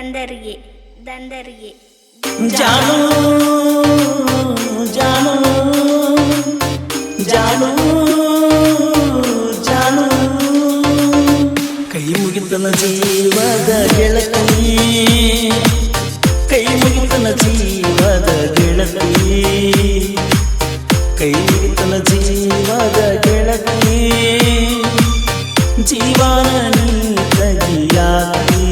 ದಂದರಿಗೆ ದಂದರಿಗೆ ಜಾನು ಜಾನು ಜಾನು ಜಾನು ಕೈ ಮುಗಿತನ ಜೀವದ ಗೆಳತಿ, ಕೈ ಮುಗಿತನ ಜೀವದ ಗೆಳತಿ, ಕೈ ಮುಗಿತನ ಜೀವದ ಗೆಳತಿ, ಜೀವನ ನೀ ತಗಿಯಾತಿ,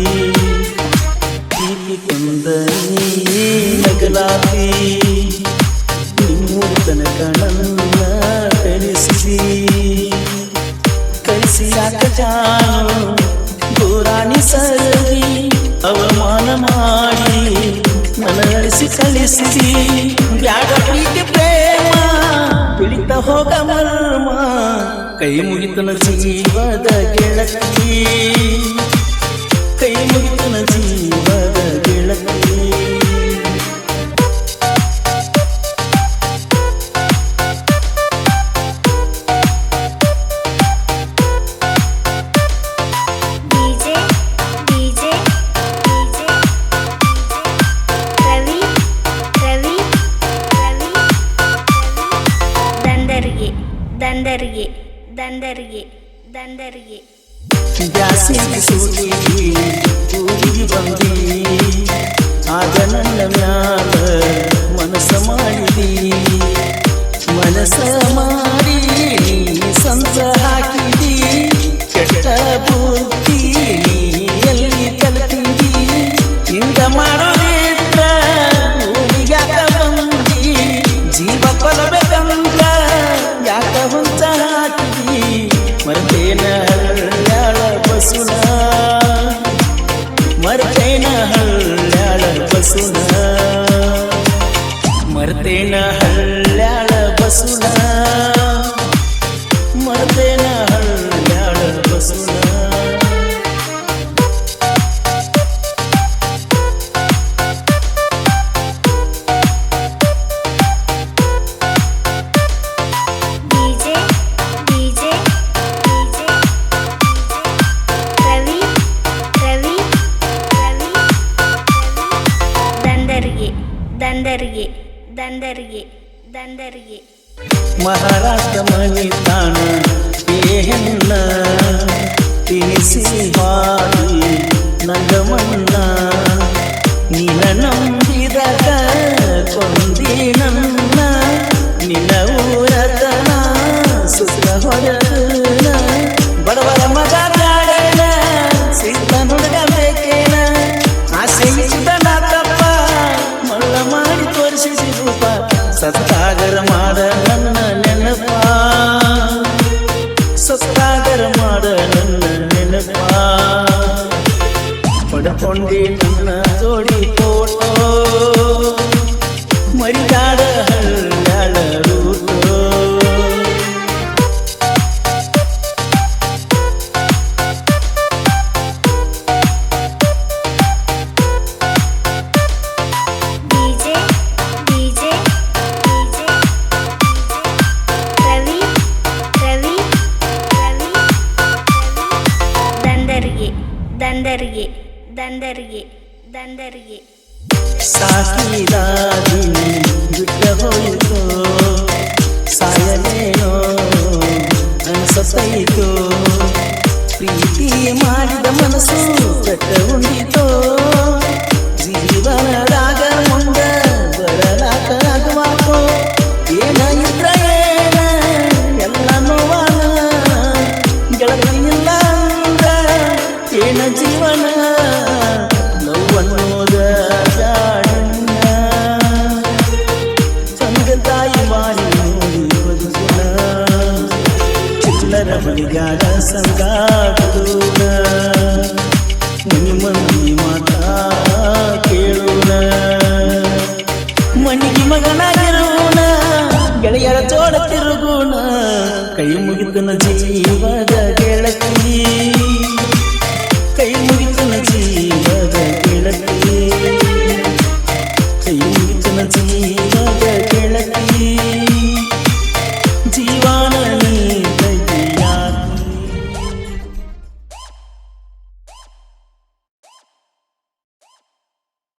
ಪ್ರೀತಿ ಕೊಂದನಿ ನಗಲಾತಿ, ನಿಮ್ಮೂರ್ತನ ಕಣನ್ನ ಕಳಿಸಿ ಕಳಿಸಿ ಯಾಕ ಜಾನು ದೂರಾಣಿ ಸರಿ ಅವಮಾನ ಮಾಡಿ ಮನಳಿಸಿ ಕಳಿಸಿ ಬ್ಯಾಡ ಪ್ರೀತಿ ಪ್ರೇಮ ಬಿಳಿತ ಹೋಗ ಮರ್ಮ ಕೈ ಮುಗಿತನ ಜೀವದ ಗೆಳತಿ, ಕೈ ಮುಗಿತನ ಜೀವದ ಗೆಳತಿ. ದಂದರಿಗೆ ದಂದರಿಗೆ ದಂದರಿಗೆ ಬ್ಯಾಸಿಗೆ ಸೂಟಿ ಊರಿಗೆ ಬಂದಿ ಆಗ ನನ್ನ ಮ್ಯಾಲ ಮನಸ ಮಾಡಿದಿ, ಮನಸ ಮಾಡಿ ಸಂತ ಹಾಕಿದಿ, ಕೆಟ್ಟ ಬುದ್ಧಿ ಎಲ್ಲಿ ಕಲಿತಿದಿ, ಹಿಂಗ ಮಾಡೋದಿತ್ತ ಊರಿಗ್ಯಾಕ ಬಂದಿ, ಜೀವ ಕೊಲ್ಲಬೇಕಂತ ಯಾಕ ಹೊಂಚ ಹಾಕಿದಿ, ಮರ್ತೇನ ಹಳ್ಯಾಳ ಬಸುನ, ಮರ್ತೇನ ಹಳ್ಯಾಳ ಬಸುನ, ಮರ್ತೇನ ಹಳ್ಯಾಳ ಬಸುನ, ಮರ್ತೇನ ಹಳ್ಯಾಳ ಬಸುನ. ದಂದರಿಗೆ ದಂದರಿಗೆ ದಂದರಿಗೆ ಮಹಾರಾಷ್ಟ್ರ ಮಣಿತಾಣ ಹೆಣ್ಣ ತಿನಿಸಿ ಹಾಡಿ ನಂಗ ಮಣ್ಣ, ನಿನ್ನ ನಂಬಿದಾಗ ಕೊಂದಿ ನನ್ನ, ನಿನ್ನ ಊರತನ ಸುತ್ತ ಹೊರನ, ಬಡವರ ಮಗ ಕಾಡೇನ ಸಿದ್ಧ ನುಡ್ಗ ಬೇಕೇನ, ಆಸೆ ಇದ್ದನ ತಪ್ಪ ಮಳ್ಳ ಮಾಡಿ ತೋರಿಸಿ ರೂಪ, ಸತ್ತಾಗರ ಮಾಡ ನನ್ನ ನೆನಪ, ಸತ್ತಾಗರ ಮಾಡ ನನ್ನ ನೆನಪ, ಪಡ್ಕೊಂಡಿ ನನ್ನ ಜೋಡಿ ಫೋಟೋ, ಮರಿದಾಡ ಹಳ್ಯಾಳ ರೂಟೋ. ದಂದರಿಗೆ ದಂದರಿಗೆ ದಂದರಿಗೆ ಸಾಕಿದಾದಿ ಬಿಟ್ಟ ಹೋಯಿತು, ಸಾಯಲೇನೋ ಅನ್ಸತೈತು, ಪ್ರೀತಿ ಮಾಡಿದ ಮನಸ್ಸು ಕೆಟ್ಟ ಉಂಡಿತು, ಜೀವನದಾಗ ಮುಂದ ಬರಲಾಕ ಆಗುವಾಕು, ಏನ ಇದ್ರ ಏನ ಎಲ್ಲ ನೋವಾನ, ಗೆಳತಿ ಇಲ್ಲ ಅಂದ್ರ ಏನ ಜೀವನ, ನೋವನ್ನೋದ ಜಾಡಣ್ಣ, ತಂದೆ ತಾಯಿ ಮಾಡಿ ಬದುಕುನ, ಚಿಲ್ಲರ ಬಳಿಗಾಡ ಸಂಗಾಡುನ, ಮನಿ ಮಂದಿ ಮಾತಾ ಕೇಳುನ, ಮನಿಗೆ ಮಗನಾಗಿರುವನ, ಗೆಳೆಯರ ಜೋಡ ತಿರುಗುಣ, ಕೈ ಮುಗಿತನ ಜೀವದ ಗೆಳತಿ, ಕೈ ಮುಗಿತನ ಜೀವದ ಗೆಳತಿ, ಕೈ ಮುಗಿತನ ಜೀವ